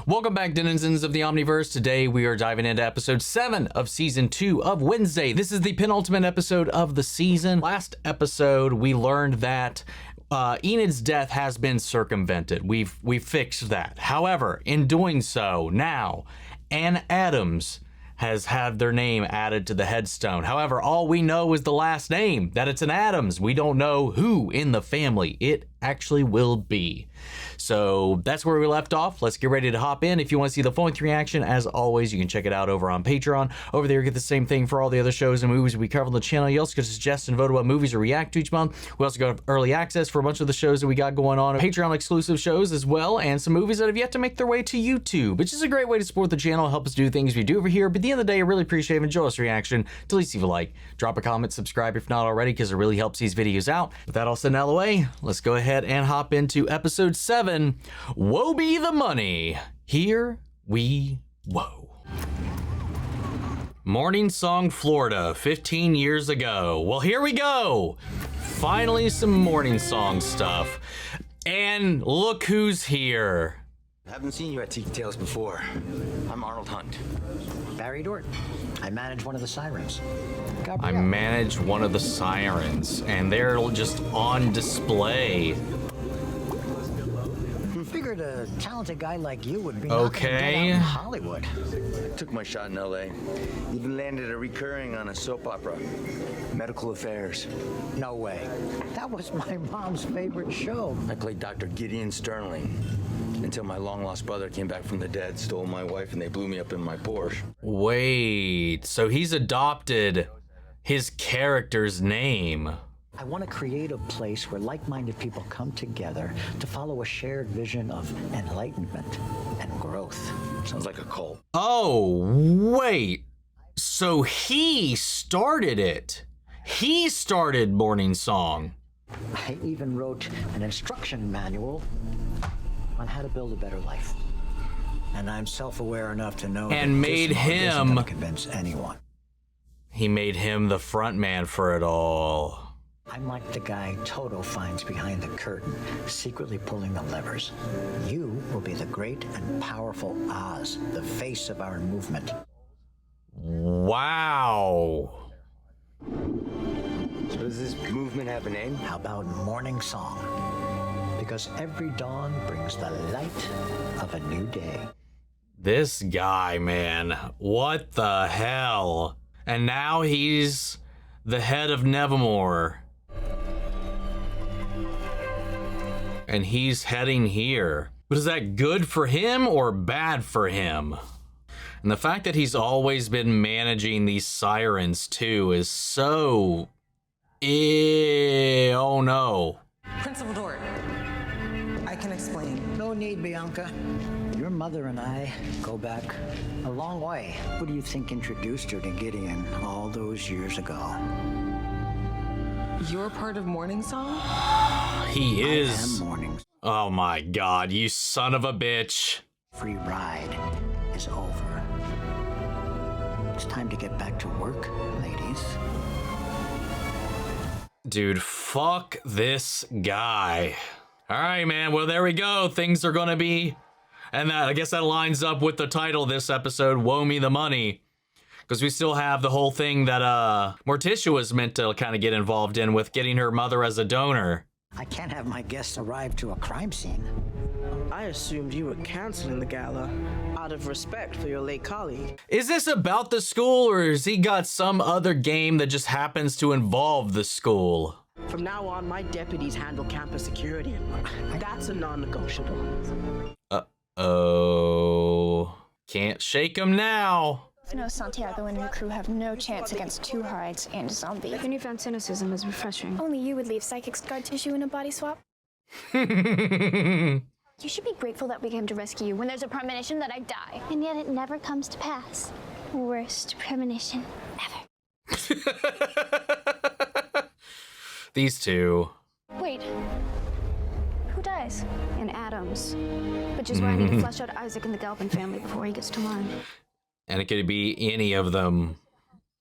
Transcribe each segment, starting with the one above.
Welcome back, denizens of the Omniverse. Today we are diving into episode 7 of season 2 of Wednesday. This is the penultimate episode of the season. Last episode we learned that Enid's death has been circumvented. We've fixed that. However, in doing so, now Ann Adams has had their name added to the headstone. However, all we know is the last name, that it's an Adams. We don't know who in the family it actually will be. So that's where we left off. Let's get ready to hop in. If you want to see the full-length reaction, as always, you can check it out over on Patreon. Over there, you get the same thing for all the other shows and movies we cover on the channel. You also can suggest and vote what movies to react to each month. We also got early access for a bunch of the shows that we got going on, Patreon exclusive shows as well, and some movies that have yet to make their way to YouTube, which is a great way to support the channel, help us do things we do over here. But at the end of the day, I really appreciate it. Enjoy this reaction. To at least leave a like, drop a comment, subscribe if not already, because it really helps these videos out. With that all said and out of the way, let's go ahead and hop into episode 7, Woe Me the Money. Here we woe. Morning Song, Florida, 15 years ago. Well, here we go. Finally, some Morning Song stuff. And look who's here. Haven't seen you at Tiki Tales before. I'm Arnold Hunt. Barry Dort. I manage one of the sirens. I manage one of the sirens, and they're just on display. Figured a talented guy like you would be okay in Hollywood. Took my shot in LA. Even landed a recurring on a soap opera. Medical Affairs. No way. That was my mom's favorite show. I played Dr. Gideon Sterling until my long-lost brother came back from the dead, stole my wife, and they blew me up in my Porsche. Wait, so he's adopted his character's name. I want to create a place where like-minded people come together to follow a shared vision of enlightenment and growth. Sounds like a cult. Oh, wait. So he started it. He started Morning Song. I even wrote an instruction manual on how to build a better life. And I'm self-aware enough to know and made him not convince anyone. He made him the front man for it all. I'm like the guy Toto finds behind the curtain, secretly pulling the levers. You will be the great and powerful Oz, the face of our movement. Wow. So does this movement have a name? How about Morning Song? Because every dawn brings the light of a new day. This guy, man, what the hell? And now he's the head of Nevermore. And he's heading here. But is that good for him or bad for him? And the fact that he's always been managing these sirens too is so... oh no. Principal Dort, I can explain. No need, Bianca. Your mother and I go back a long way. Who do you think introduced her to Gideon all those years ago? You're part of Morning Song? He is. I am Morning. Oh my god, you son of a bitch. Free ride is over. It's time to get back to work, ladies. Dude, fuck this guy. All right, man. Well, there we go. Things are going to be... And I guess that lines up with the title of this episode, Woe Me the Money. Because we still have the whole thing that Morticia was meant to kind of get involved in with getting her mother as a donor. I can't have my guests arrive to a crime scene. I assumed you were canceling the gala out of respect for your late colleague. Is this about the school, or has he got some other game that just happens to involve the school? From now on, my deputies handle campus security. That's a non-negotiable. Uh-oh. Can't shake him now. No, Santiago and your crew have no chance against two hides and a zombie. Your newfound cynicism is refreshing. Only you would leave psychic scar tissue in a body swap. You should be grateful that we came to rescue you when there's a premonition that I die. And yet it never comes to pass. Worst premonition ever. These two. Wait. Who dies? And Adams. Which is why I need to flush out Isaac and the Galpin family before he gets to mine. And it could be any of them.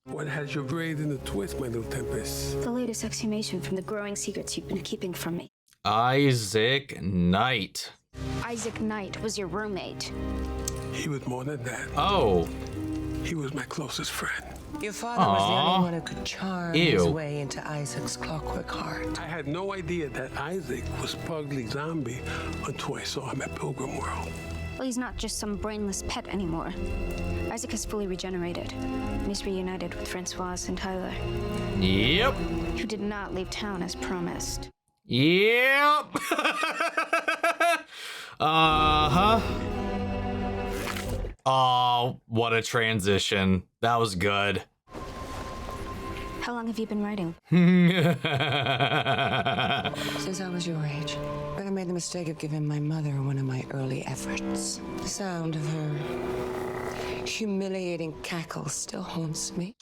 What has your braid in the twist, my little Tempest? The latest exhumation from the growing secrets you've been keeping from me. Isaac Knight. Isaac Knight was your roommate. He was more than that. Oh. He was my closest friend. Your father was the only one who could charm his Ew. way into Isaac's clockwork heart. I had no idea that Isaac was Pugly Zombie until I saw him at Pilgrim World. Well, he's not just some brainless pet anymore. Isaac has fully regenerated, and he's reunited with Francoise and Tyler, Yep. who did not leave town as promised. Yep. Uh-huh. Oh, what a transition. That was good. How long have you been writing? Since I was your age. But I made the mistake of giving my mother one of my early efforts. The sound of her humiliating cackle still haunts me.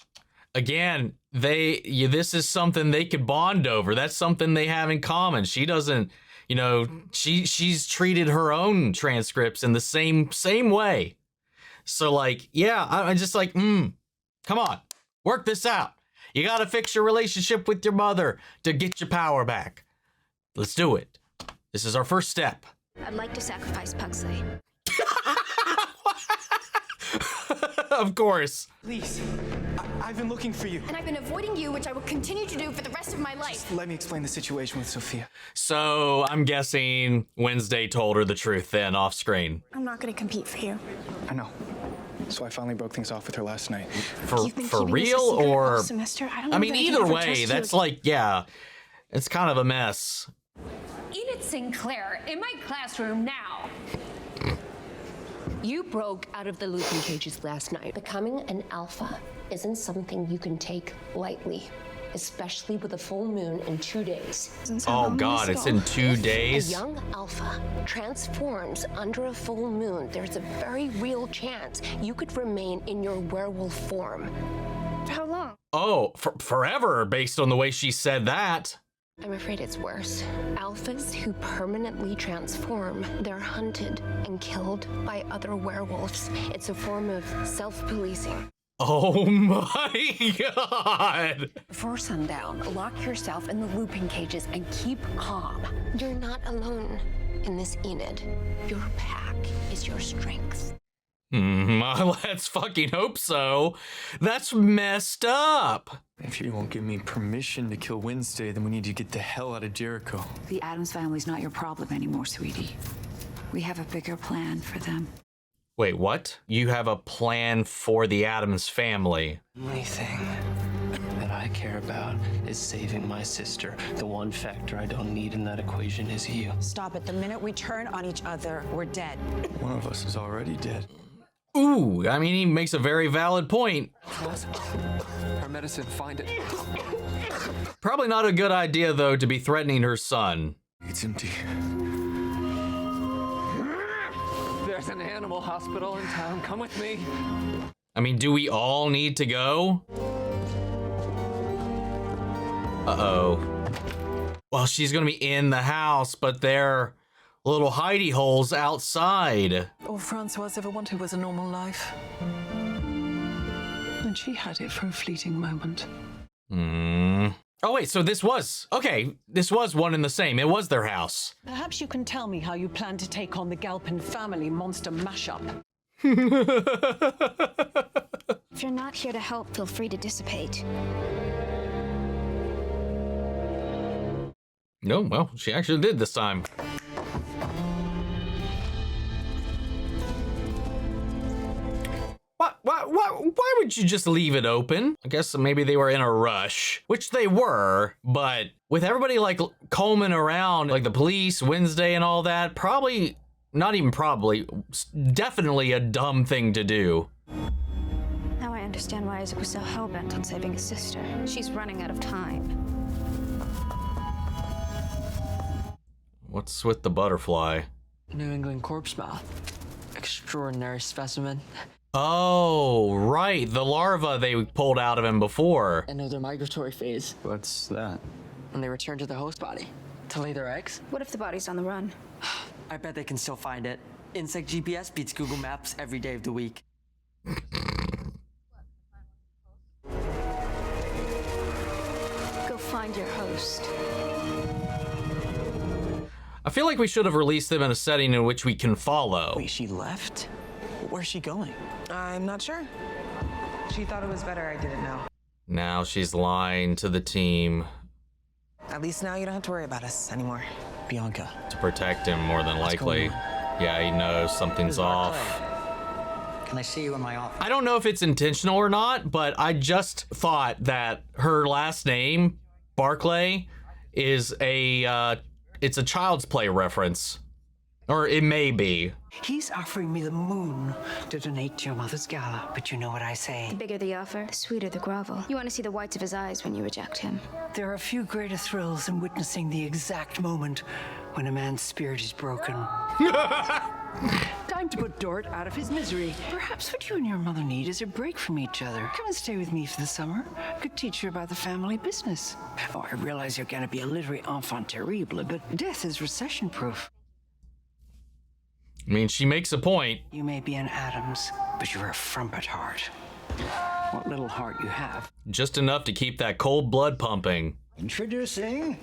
Again, this is something they could bond over. That's something they have in common. She doesn't, you know, she's treated her own transcripts in the same way. So like, yeah, I'm just like, come on, work this out. You gotta fix your relationship with your mother to get your power back. Let's do it. This is our first step. I'd like to sacrifice Pugsley. Of course. Please, I've been looking for you. And I've been avoiding you, which I will continue to do for the rest of my life. Let me explain the situation with Sophia. So I'm guessing Wednesday told her the truth then off screen. I'm not going to compete for you. I know. So I finally broke things off with her last night. For You've been for keeping this a real secret or all semester. I don't know I if mean I can either ever way, trust you that's again. like, yeah, it's kind of a mess. Enid Sinclair in my classroom now. You broke out of the looping cages last night. Becoming an alpha isn't something you can take lightly, especially with a full moon in 2 days. Oh God, it's in 2 days. A young alpha transforms under a full moon, there's a very real chance you could remain in your werewolf form. How long? Oh, forever, based on the way she said that. I'm afraid it's worse. Alphas who permanently transform, they're hunted and killed by other werewolves. It's a form of self-policing. Oh my God. Before sundown, lock yourself in the looping cages and keep calm. You're not alone in this, Enid. Your pack is your strength. Let's fucking hope so. That's messed up. If you won't give me permission to kill Wednesday, then we need to get the hell out of Jericho. The Addams family's not your problem anymore, sweetie. We have a bigger plan for them. Wait, what? You have a plan for the Addams family? The only thing that I care about is saving my sister. The one factor I don't need in that equation is you. Stop it. The minute we turn on each other, we're dead. One of us is already dead. Ooh, I mean, he makes a very valid point. Our medicine, find it. Probably not a good idea, though, to be threatening her son. It's empty. There's an animal hospital in town. Come with me. I mean, do we all need to go? Uh-oh. Well, she's gonna be in the house, but they're little hidey holes outside. All Francoise ever wanted was a normal life. And she had it for a fleeting moment. Oh, wait, so this was one and the same. It was their house. Perhaps you can tell me how you plan to take on the Galpin family monster mashup. If you're not here to help, feel free to dissipate. No, well, she actually did this time. Why would you just leave it open? I guess maybe they were in a rush, which they were, but with everybody like combing around, like the police, Wednesday and all that, probably, not even probably, definitely a dumb thing to do. Now I understand why Isaac was so hell-bent on saving his sister. She's running out of time. What's with the butterfly? New England corpse moth. Extraordinary specimen. Oh, right. The larva they pulled out of him before. End of their migratory phase. What's that? When they return to the host body to lay their eggs. What if the body's on the run? I bet they can still find it. Insect GPS beats Google Maps every day of the week. Go find your host. I feel like we should have released them in a setting in which we can follow. Wait, she left? Where's she going? I'm not sure. She thought it was better I didn't know. Now she's lying to the team. At least now you don't have to worry about us anymore. Bianca. To protect him, more than likely. Yeah, he knows something's off. Can I see you in my office? I don't know if it's intentional or not, but I just thought that her last name, Barclay, is it's a Child's Play reference. Or it may be. He's offering me the moon to donate to your mother's gala, but you know what I say. The bigger the offer, the sweeter the grovel. You want to see the whites of his eyes when you reject him. There are few greater thrills than witnessing the exact moment when a man's spirit is broken. Time to put Dort out of his misery. Perhaps what you and your mother need is a break from each other. Come and stay with me for the summer. I could teach you about the family business. Oh, I realize you're going to be a literary enfant terrible, but death is recession-proof. I mean, she makes a point. You may be an Adams, but you're a frump at heart. What little heart you have. Just enough to keep that cold blood pumping. Introducing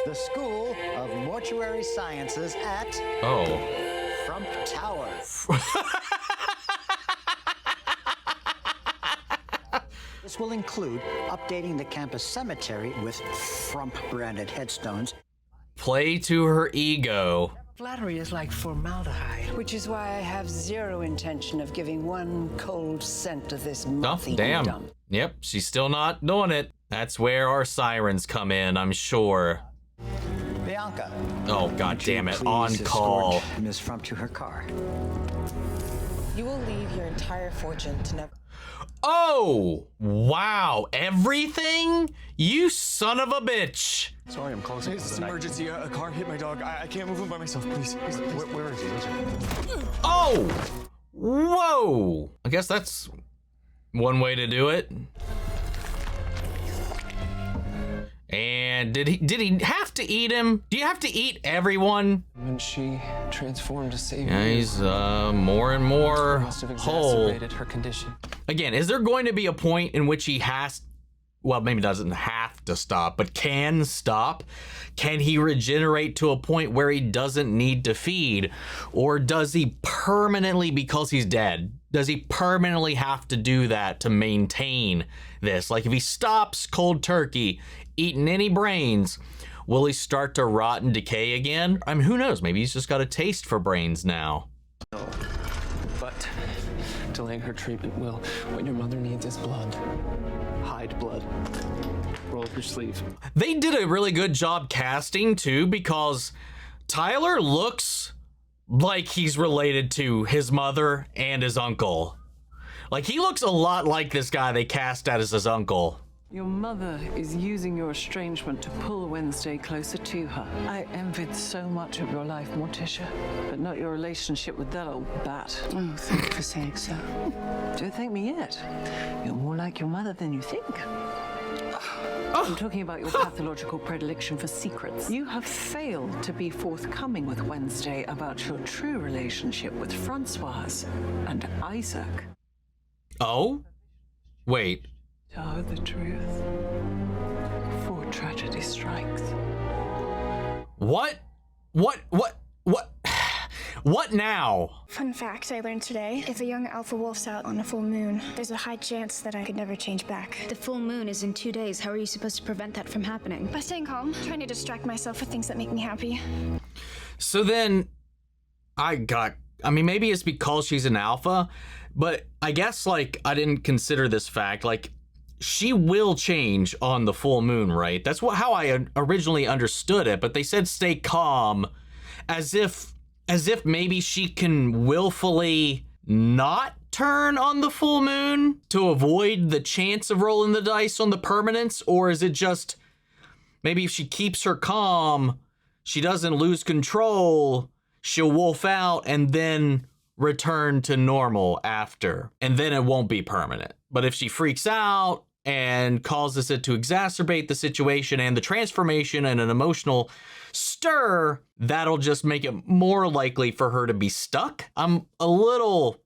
the School of Mortuary Sciences at Frump Tower. This will include updating the campus cemetery with Frump-branded headstones. Play to her ego. Flattery is like formaldehyde, which is why I have zero intention of giving one cold scent to this mothy damn. dump. Yep, she's still not doing it. That's where our sirens come in, I'm sure. Bianca. Oh, god damn it. On call. Miss Frump to her car. You will leave your entire fortune to never... Oh, wow. Everything? You son of a bitch. Sorry, I'm closing. It's an emergency. A car hit my dog. I can't move him by myself. Please. Where is he? Oh! Whoa! I guess that's one way to do it. And did he have to eat him? Do you have to eat everyone? When she transformed to save Yeah, me, he's more and more must have whole. exacerbated her condition. Again, is there going to be a point in which he has, well, maybe doesn't have to stop, but can stop? Can he regenerate to a point where he doesn't need to feed? Or does he permanently, because he's dead, does he permanently have to do that to maintain this? Like if he stops cold turkey, eating any brains, will he start to rot and decay again? I mean, who knows? Maybe he's just got a taste for brains now. No, but delaying her treatment will. What your mother needs is blood. Hide blood. Roll up your sleeve. They did a really good job casting too, because Tyler looks like he's related to his mother and his uncle. Like he looks a lot like this guy they cast as his uncle. Your mother is using your estrangement to pull Wednesday closer to her. I envied so much of your life, Morticia, but not your relationship with that old bat. Oh, thank you for saying so. Don't thank me yet. You're more like your mother than you think. I'm talking about your pathological predilection for secrets. You have failed to be forthcoming with Wednesday about your true relationship with Francoise and Isaac. Oh? Wait. Tell her the truth before tragedy strikes. What? What now? Fun fact I learned today. If a young alpha wolf's out on a full moon, there's a high chance that I could never change back. The full moon is in 2 days. How are you supposed to prevent that from happening? By staying calm, trying to distract myself with things that make me happy. So then, I mean, maybe it's because she's an alpha, but I guess, like, I didn't consider this fact. Like, she will change on the full moon, right? That's how I originally understood it, but they said stay calm, as if maybe she can willfully not turn on the full moon to avoid the chance of rolling the dice on the permanence, or is it just maybe if she keeps her calm, she doesn't lose control, she'll wolf out and then return to normal after, and then it won't be permanent. But if she freaks out and causes it to exacerbate the situation and the transformation and an emotional stir, that'll just make it more likely for her to be stuck. I'm a little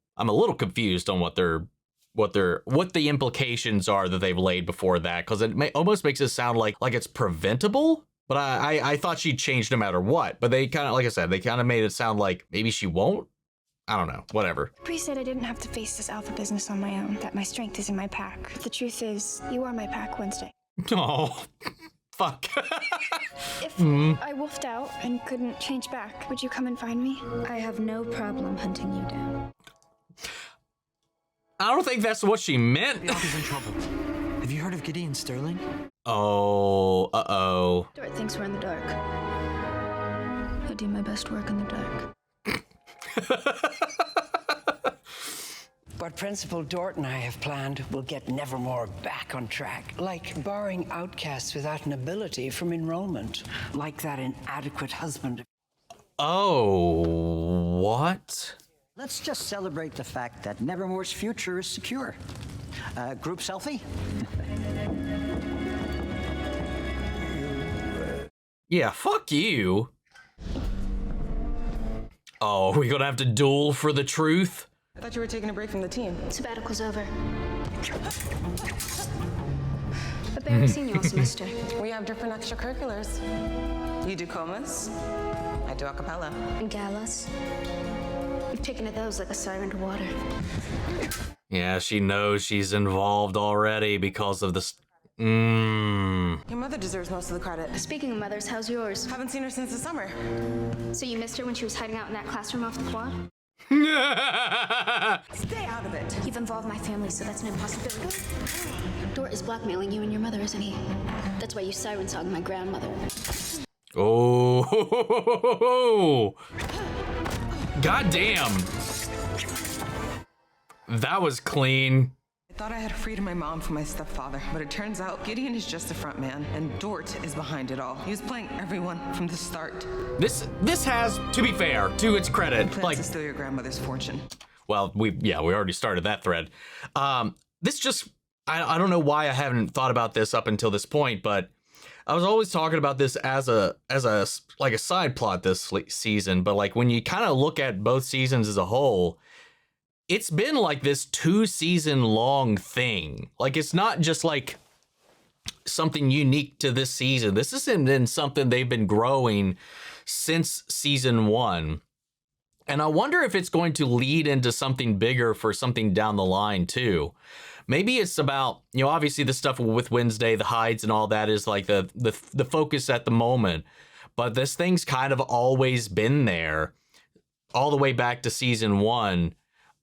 confused on what the implications are that they've laid before that, because it almost makes it sound like it's preventable. But I thought she'd change no matter what. But they kind of, like I said, they kind of made it sound like maybe she won't. I don't know. Whatever. Bree said I didn't have to face this alpha business on my own, that my strength is in my pack. The truth is, you are my pack, Wednesday. Oh, fuck. If I wolfed out and couldn't change back, would you come and find me? I have no problem hunting you down. I don't think that's what she meant. Bianca's in trouble. Have you heard of Gideon Sterling? Oh, uh-oh. Dort thinks we're in the dark. I do my best work in the dark. What Principal Dort and I have planned will get Nevermore back on track. Like barring outcasts without an ability from enrollment. Like that inadequate husband. Oh, what? Let's just celebrate the fact that Nevermore's future is secure. Group selfie? Yeah, fuck you. Oh, are we gonna have to duel for the truth? I thought you were taking a break from the team. Sabbatical's over. But barely seen you all semester. We have different extracurriculars. You do comas, I do a cappella. And galas. You've taken to those like a siren to water. Yeah, she knows she's involved already because of this. Your mother deserves most of the credit. Speaking of mothers, how's yours? Haven't seen her since the summer. So you missed her when she was hiding out in that classroom off the quad? Stay out of it. You've involved my family, so that's an impossibility. Dort is blackmailing you and your mother, isn't he? That's why you siren song my grandmother. Oh, god damn. That was clean. I thought I had freed my mom from my stepfather, but it turns out Gideon is just a front man, and Dort is behind it all. He was playing everyone from the start. This has, to be fair, to its credit, Plans to steal your grandmother's fortune. Well, we already started that thread. This just, I don't know why I haven't thought about this up until this point, but I was always talking about this as a like a side plot this season, but like when you kind of look at both seasons as a whole, it's been like this 2-season long thing. Like it's not just like something unique to this season. This hasn't been something they've been growing since season 1. And I wonder if it's going to lead into something bigger for something down the line too. Maybe it's about, you know, obviously the stuff with Wednesday, the hides and all that is like the focus at the moment. But this thing's kind of always been there all the way back to season 1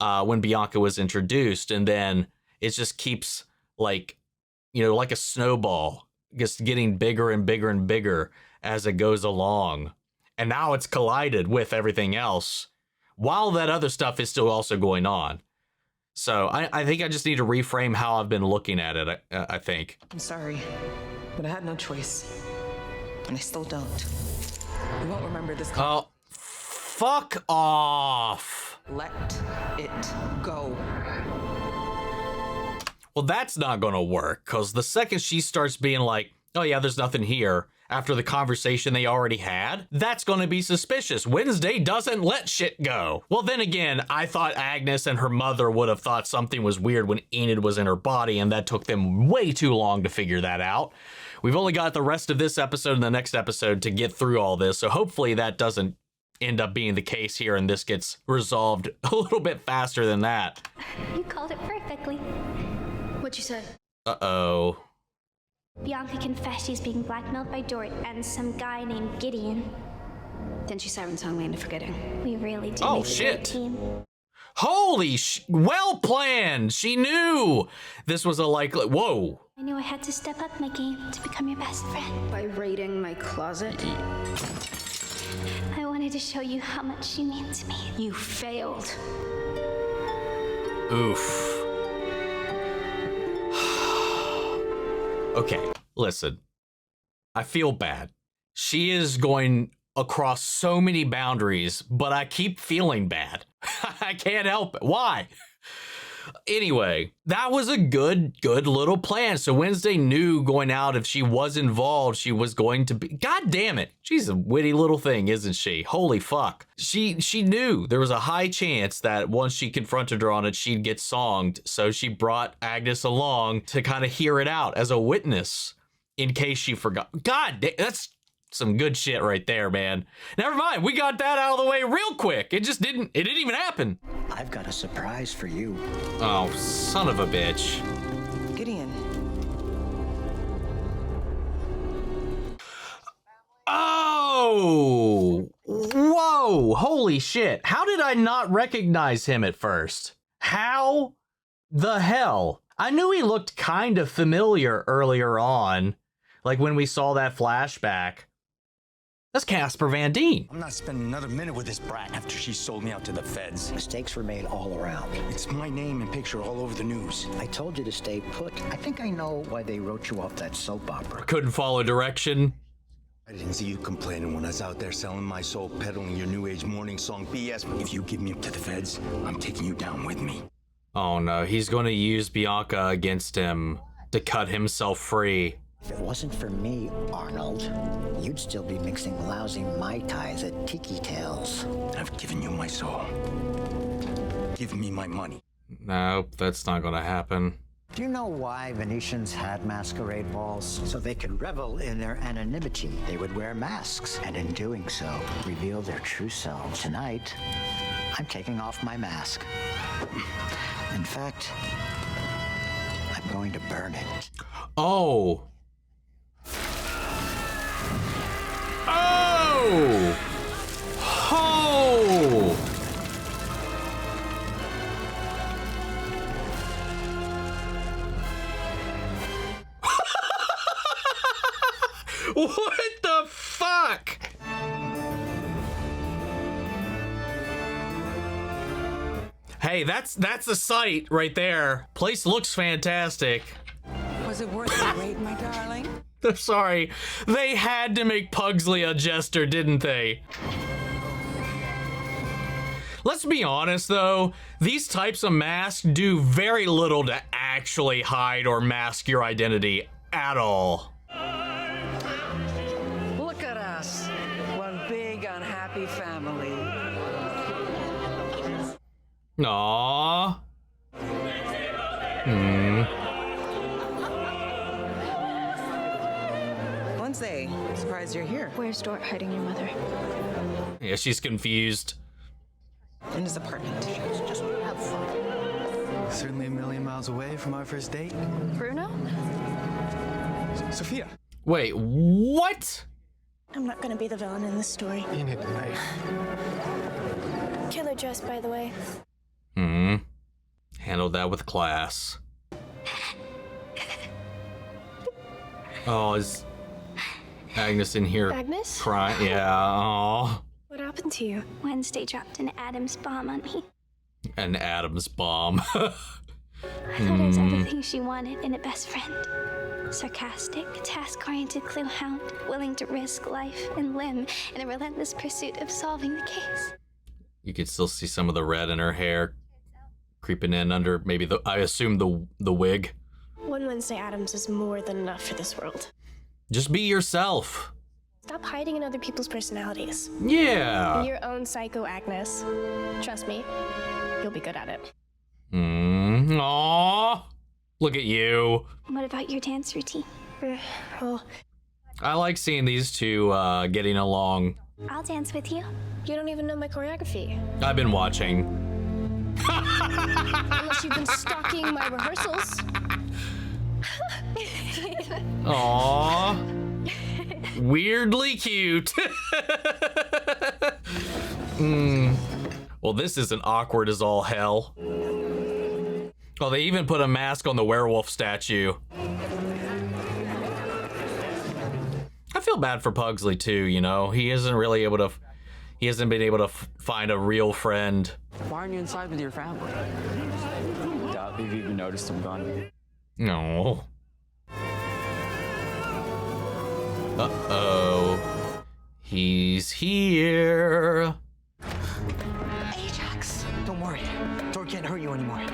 when Bianca was introduced. And then it just keeps like, you know, like a snowball, just getting bigger and bigger and bigger as it goes along. And now it's collided with everything else while that other stuff is still also going on. So I think I just need to reframe how I've been looking at it, I think. I'm sorry, but I had no choice. And I still don't. You won't remember this. Oh, fuck off. Let it go. Well, that's not going to work, because the second she starts being like, oh yeah, there's nothing here, after the conversation they already had, that's going to be suspicious. Wednesday doesn't let shit go. Well, then again, I thought Agnes and her mother would have thought something was weird when Enid was in her body, and that took them way too long to figure that out. We've only got the rest of this episode and the next episode to get through all this, so hopefully that doesn't end up being the case here and this gets resolved a little bit faster than that. You called it perfectly. What'd you say? Uh-oh. Bianca confessed she's being blackmailed by Dort and some guy named Gideon. Then she siren song me into forgetting. We really do Oh, make a great shit. team. Holy well planned. She knew this was a likely. Whoa. I knew I had to step up my game to become your best friend. By raiding my closet? I wanted to show you how much you mean to me. You failed. Oof. Okay, listen. I feel bad. She is going across so many boundaries, but I keep feeling bad. I can't help it. Why? Anyway, that was a good little plan. So Wednesday knew going out, if she was involved, she was going to be. God damn it. She's a witty little thing, isn't she? Holy fuck. She knew there was a high chance that once she confronted her on it, she'd get songed. So she brought Agnes along to kind of hear it out as a witness in case she forgot. God, that's some good shit right there, man. Never mind, we got that out of the way real quick. It didn't even happen. I've got a surprise for you. Oh, son of a bitch. Gideon. Oh! Whoa! Holy shit. How did I not recognize him at first? How the hell? I knew he looked kind of familiar earlier on, like when we saw that flashback. That's Casper Van Dien. I'm not spending another minute with this brat after she sold me out to the feds. Mistakes were made all around. It's my name and picture all over the news. I told you to stay put. I think I know why they wrote you off that soap opera. Couldn't follow direction. I didn't see you complaining when I was out there selling my soul, peddling your new age morning song BS. If you give me up to the feds, I'm taking you down with me. Oh no, he's going to use Bianca against him to cut himself free. If it wasn't for me, Arnold, you'd still be mixing lousy Mai Tais at Tiki Tales. I've given you my soul. Give me my money. Nope, that's not going to happen. Do you know why Venetians had masquerade balls? So they could revel in their anonymity. They would wear masks, and in doing so, reveal their true selves. Tonight, I'm taking off my mask. In fact, I'm going to burn it. Oh. Oh! Oh! What the fuck? Hey, that's a sight right there. Place looks fantastic. Was it worth the wait, my darling? I'm sorry. They had to make Pugsley a jester, didn't they? Let's be honest, though. These types of masks do very little to actually hide or mask your identity at all. Look at us. One big unhappy family. Aww. Wednesday, surprised you're here. Where's Dort hiding your mother? Yeah, she's confused. In his apartment. Just have fun. Certainly a million miles away from our first date. Bruno? Sophia. Wait, what? I'm not gonna be the villain in this story. Enid, Killer dress, by the way. Handled that with class. Oh, is Agnes in here? Agnes? Crying? Yeah. Oh. What happened to you? Wednesday dropped an Adam's bomb on me. An Adam's bomb. I thought I was everything she wanted in a best friend. Sarcastic, task-oriented clue hound, willing to risk life and limb in a relentless pursuit of solving the case. You could still see some of the red in her hair creeping in under maybe I assume the wig. One Wednesday Addams is more than enough for this world. Just be yourself. Stop hiding in other people's personalities. Yeah. Be your own psycho, Agnes. Trust me, you'll be good at it. Aww. Look at you. What about your dance routine? Well, I like seeing these two getting along. I'll dance with you. You don't even know my choreography. I've been watching. Unless you've been stalking my rehearsals. Aww. Weirdly cute. Well, this isn't awkward as all hell. Oh, they even put a mask on the werewolf statue. I feel bad for Pugsley too, you know? He isn't really able to... He hasn't been able to find a real friend. Why aren't you inside with your family? Doubt they've even noticed I'm gone. No. Uh-oh. He's here. Ajax! Don't worry. Dort can't hurt you anymore.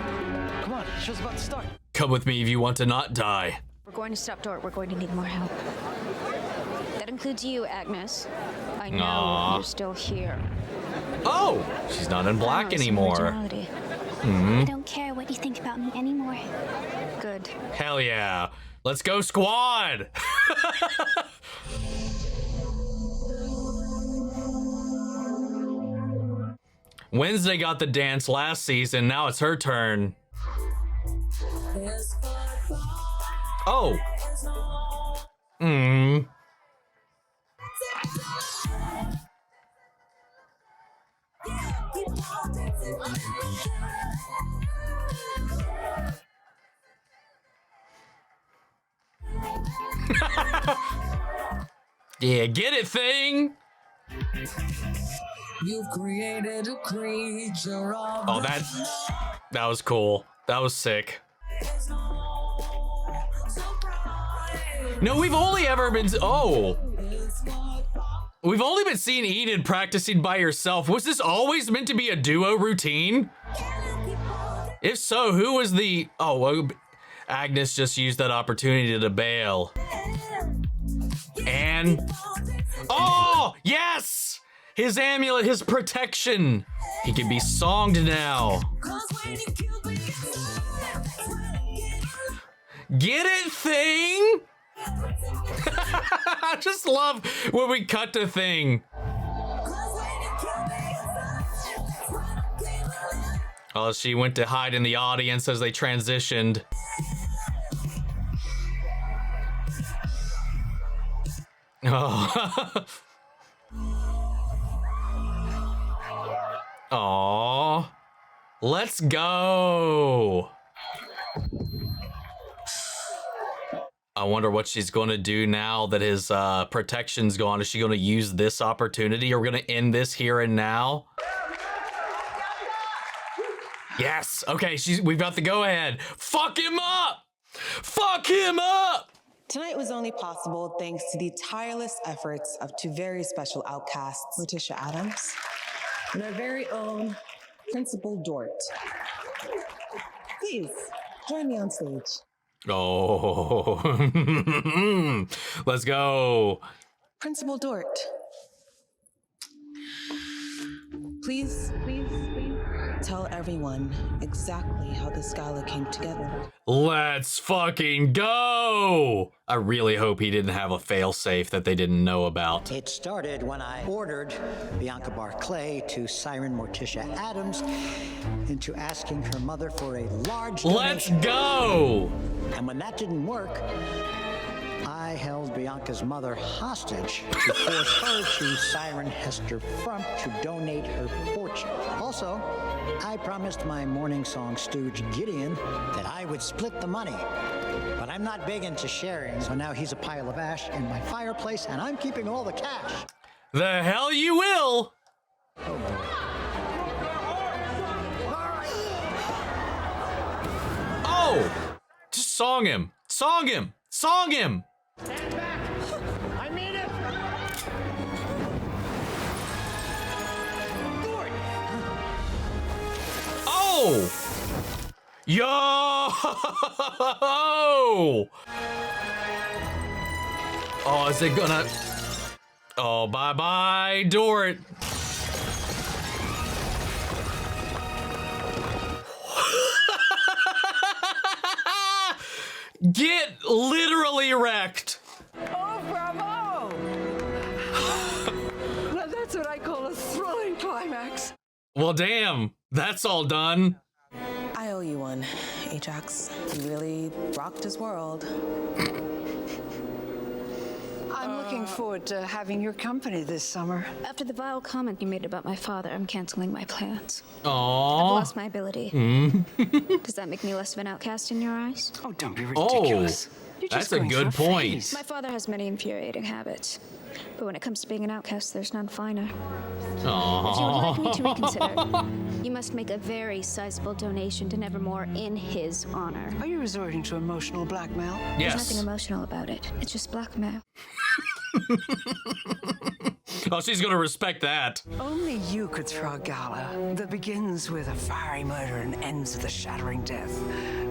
Come on, show's about to start. Come with me if you want to not die. We're going to stop Dort. We're going to need more help. That includes you, Agnes. I know you're still here. Oh! She's not in black anymore. I don't care what you think about me anymore. Good. Hell yeah. Let's go, squad! Wednesday got the dance last season. Now it's her turn. Oh. Yeah, get it, thing. You've created a creature of Oh, that was cool. That was sick. No, we've only ever been we've only been seeing Enid practicing by herself. Was this always meant to be a duo routine? If so, who was the... Oh, well, Agnes just used that opportunity to bail. And... Oh, yes! His amulet, his protection. He can be songed now. Get it, thing? I just love when we cut to thing. Oh, she went to hide in the audience as they transitioned. Oh. Aww. Let's go. I wonder what she's going to do now that his protection's gone. Is she going to use this opportunity? Are we going to end this here and now? Yes. Okay, we've got the go-ahead. Fuck him up! Fuck him up! Tonight was only possible thanks to the tireless efforts of two very special outcasts, Morticia Adams and our very own Principal Dort. Please, join me on stage. Oh, let's go. Principal Dort. Please tell everyone exactly how this gala came together. Let's fucking go. I really hope he didn't have a failsafe that they didn't know about. It started when I ordered Bianca Barclay to siren Morticia Adams into asking her mother for a large donation. Let's go. And when that didn't work, I held Bianca's mother hostage to force her to siren Hester Frump to donate her fortune. Also, I promised my morning song stooge Gideon that I would split the money. But I'm not big into sharing, so now he's a pile of ash in my fireplace, and I'm keeping all the cash. The hell you will! Oh, boy. Oh! Just song him! Song him! Song him! Stand back! I mean it! Dort! Oh! Yo! Oh, is it gonna... Oh, bye-bye, Dort. Get literally wrecked. Oh, bravo! Now that's what I call a thrilling climax. Well, damn. That's all done. I owe you one, Ajax. You really rocked his world. I'm looking forward to having your company this summer. After the vile comment you made about my father, I'm canceling my plans. Aww. I've lost my ability. Does that make me less of an outcast in your eyes? Oh, don't be ridiculous. Oh, that's a good point. My father has many infuriating habits, but when it comes to being an outcast, there's none finer. Aww. If you would like me to reconsider, you must make a very sizable donation to Nevermore in his honor. Are you resorting to emotional blackmail? Yes. There's nothing emotional about it. It's just blackmail. Oh, she's gonna respect that. Only you could throw a gala that begins with a fiery murder and ends with a shattering death.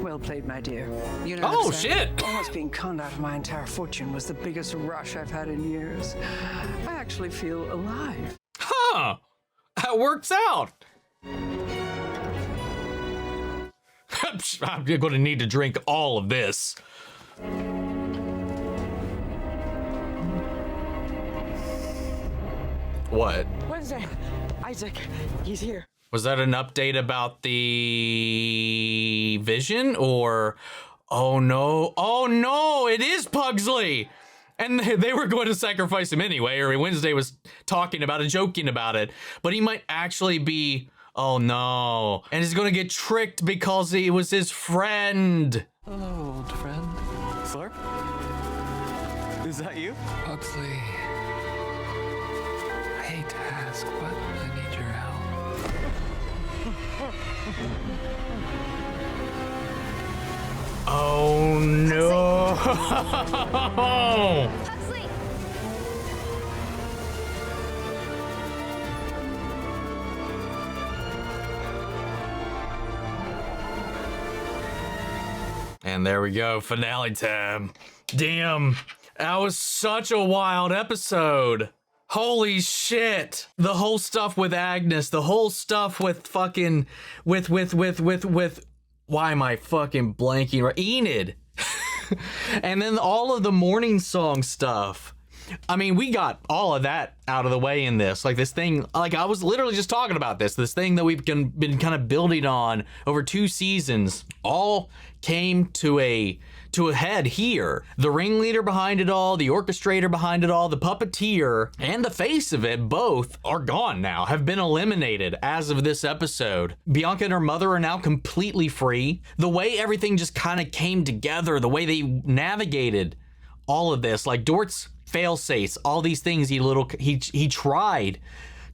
Well played, my dear. You know Oh, what I'm saying? shit. Almost being conned out of my entire fortune was the biggest rush I've had in years. I actually feel alive. Huh. That works out. I'm gonna need to drink all of this. What? Wednesday, Isaac, he's here. Was that an update about the vision or... Oh no, it is Pugsley! And they were going to sacrifice him anyway, or Wednesday was talking about it, joking about it. But he might actually be, oh no. And he's gonna get tricked because he was his friend. Hello, old friend. Slurp? Is that you? Pugsley. I hate to ask, but I need your help. Oh no! Pugsley! And there we go, finale time. Damn, that was such a wild episode. Holy shit. The whole stuff with Agnes, the whole stuff with fucking, with, why am I fucking blanking? Enid. And then all of the morning song stuff. I mean, we got all of that out of the way in this. Like this thing, like I was literally just talking about this thing that we've been kind of building on over 2 seasons, all came to a head here. The ringleader behind it all, the orchestrator behind it all, the puppeteer, and the face of it both are gone now, have been eliminated as of this episode. Bianca and her mother are now completely free. The way everything just kind of came together, the way they navigated all of this, like Dort's fail-safes, all these things he tried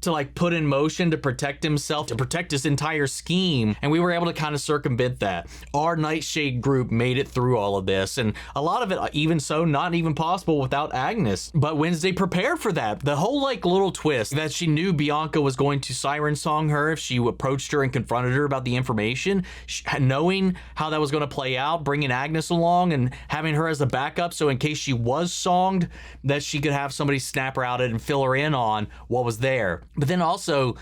to like put in motion to protect himself, to protect his entire scheme, and we were able to kind of circumvent that. Our Nightshade group made it through all of this, and a lot of it, even so, not even possible without Agnes. But Wednesday prepared for that. The whole like little twist that she knew Bianca was going to siren song her if she approached her and confronted her about the information, knowing how that was going to play out, bringing Agnes along and having her as a backup, so in case she was songed, that she could have somebody snap her out and fill her in on what was there. But then also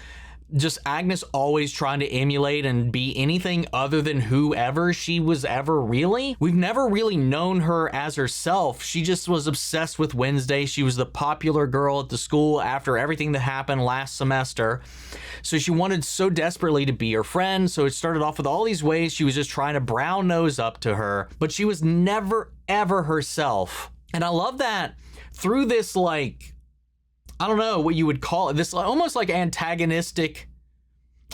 just Agnes always trying to emulate and be anything other than whoever she was ever really. We've never really known her as herself. She just was obsessed with Wednesday. She was the popular girl at the school after everything that happened last semester. So she wanted so desperately to be her friend. So it started off with all these ways she was just trying to brown nose up to her, but she was never ever herself. And I love that through this, like, I don't know what you would call it, this almost like antagonistic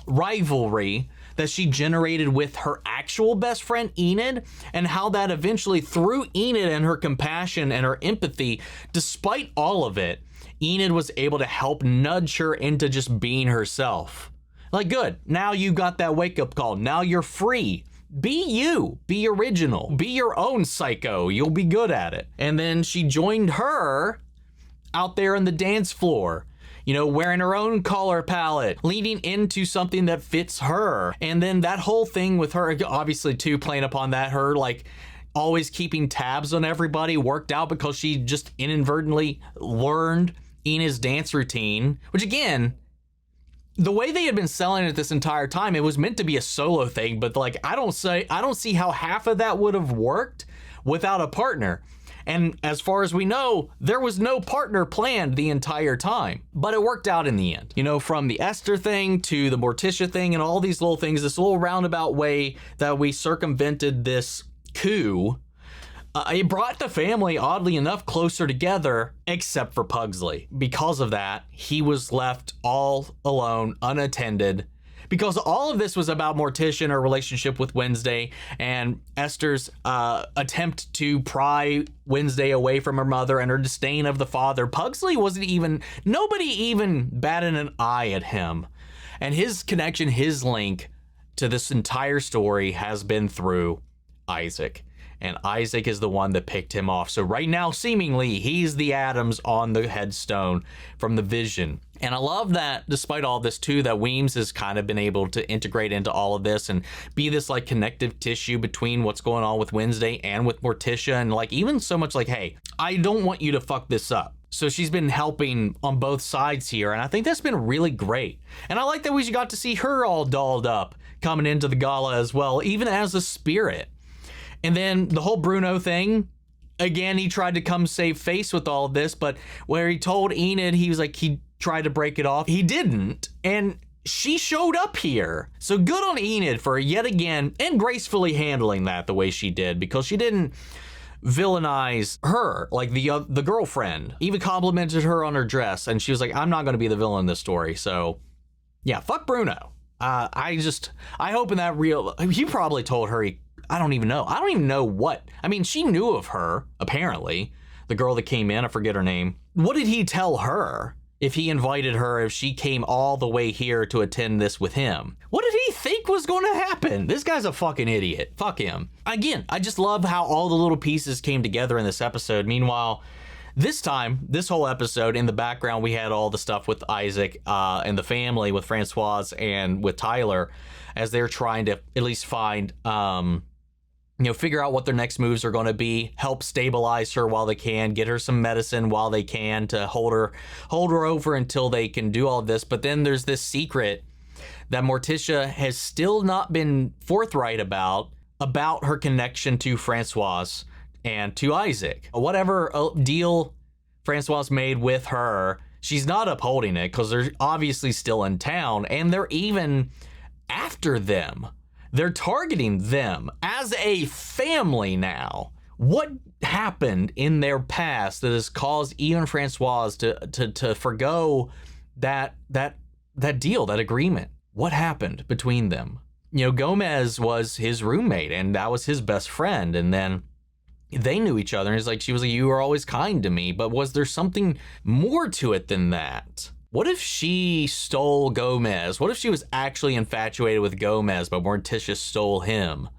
rivalry that she generated with her actual best friend Enid, and how that eventually, through Enid and her compassion and her empathy, despite all of it, Enid was able to help nudge her into just being herself. Like, good, now you got that wake-up call, now you're free. Be you, be original, be your own psycho, you'll be good at it. And then she joined her out there on the dance floor, you know, wearing her own color palette, leading into something that fits her. And then that whole thing with her, obviously too, playing upon that, her like always keeping tabs on everybody, worked out because she just inadvertently learned Enid's dance routine, which again, the way they had been selling it this entire time, it was meant to be a solo thing, but like I don't see how half of that would have worked without a partner. And as far as we know, there was no partner planned the entire time, but it worked out in the end. You know, from the Esther thing to the Morticia thing and all these little things, this little roundabout way that we circumvented this coup, it brought the family, oddly enough, closer together, except for Pugsley. Because of that, he was left all alone, unattended, because all of this was about Morticia and her relationship with Wednesday and Esther's attempt to pry Wednesday away from her mother and her disdain of the father. Pugsley nobody even batted an eye at him. And his connection, his link to this entire story has been through Isaac. And Isaac is the one that picked him off. So right now, seemingly, he's the Adams on the headstone from the vision. And I love that, despite all this too, that Weems has kind of been able to integrate into all of this and be this like connective tissue between what's going on with Wednesday and with Morticia, and like even so much like, hey, I don't want you to fuck this up. So she's been helping on both sides here, and I think that's been really great. And I like that we got to see her all dolled up coming into the gala as well, even as a spirit. And then the whole Bruno thing, again, he tried to come save face with all of this, but where he told Enid, he was like, he tried to break it off. He didn't. And she showed up here. So good on Enid for yet again and gracefully handling that the way she did, because she didn't villainize her like the girlfriend. Even complimented her on her dress, and she was like, I'm not going to be the villain in this story. So yeah, fuck Bruno. I hope in that real, he probably told her, I don't even know what. I mean, she knew of her, apparently. The girl that came in, I forget her name. What did he tell her if he invited her, if she came all the way here to attend this with him? What did he think was going to happen? This guy's a fucking idiot. Fuck him. Again, I just love how all the little pieces came together in this episode. Meanwhile, this time, this whole episode, in the background, we had all the stuff with Isaac and the family, with Francoise and with Tyler, as they're trying to at least find, figure out what their next moves are going to be, help stabilize her while they can, get her some medicine while they can to hold her over until they can do all of this. But then there's this secret that Morticia has still not been forthright about her connection to Francoise and to Isaac. Whatever deal Francoise made with her, she's not upholding it, because they're obviously still in town, and they're even after them. They're targeting them as a family now. What happened in their past that has caused even Francoise to forgo that deal, that agreement? What happened between them? Gomez was his roommate, and that was his best friend, and then they knew each other, and she was like, you were always kind to me. But was there something more to it than that? What if she stole Gomez? What if she was actually infatuated with Gomez, but Morticia stole him?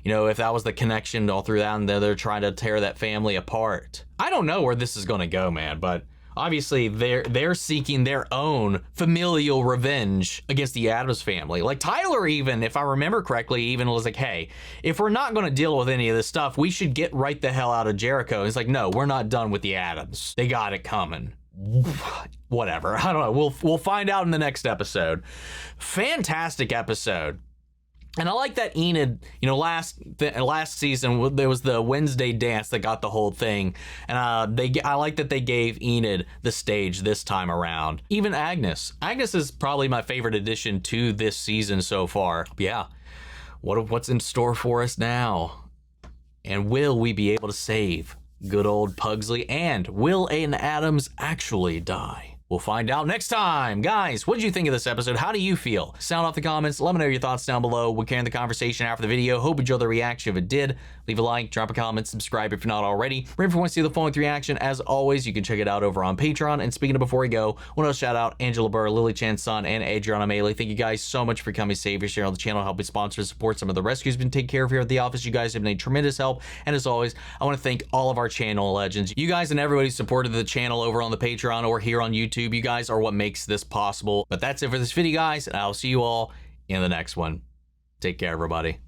If that was the connection all through that, and they're trying to tear that family apart. I don't know where this is going to go, man, but obviously they're seeking their own familial revenge against the Addams family. Like Tyler, even, if I remember correctly, even was like, hey, if we're not going to deal with any of this stuff, we should get right the hell out of Jericho. It's like, no, we're not done with the Addams. They got it coming. Whatever. I don't know. We'll find out in the next episode. Fantastic episode. And I like that Enid, last season there was the Wednesday dance that got the whole thing, and I like that they gave Enid the stage this time around. Even Agnes is probably my favorite addition to this season so far. Yeah, what's in store for us now? And will we be able to save good old Pugsley? And will Aiden Adams actually die? We'll find out next time. Guys, what did you think of this episode? How do you feel? Sound off the comments. Let me know your thoughts down below. We'll carry the conversation after the video. Hope you enjoyed the reaction. If it did, leave a like, drop a comment, subscribe if you're not already. Remember, if you want to see the full-length reaction, as always, you can check it out over on Patreon. And speaking of before we go, I want to shout out Angela Burr, Lily Chan's son, and Adriana Maley. Thank you guys so much for becoming saviors here on the channel, helping sponsor and support some of the rescues been taken care of here at the office. You guys have been a tremendous help. And as always, I want to thank all of our channel legends. You guys and everybody who supported the channel over on the Patreon or here on YouTube. You guys are what makes this possible. But that's it for this video, guys, and I'll see you all in the next one. Take care, everybody.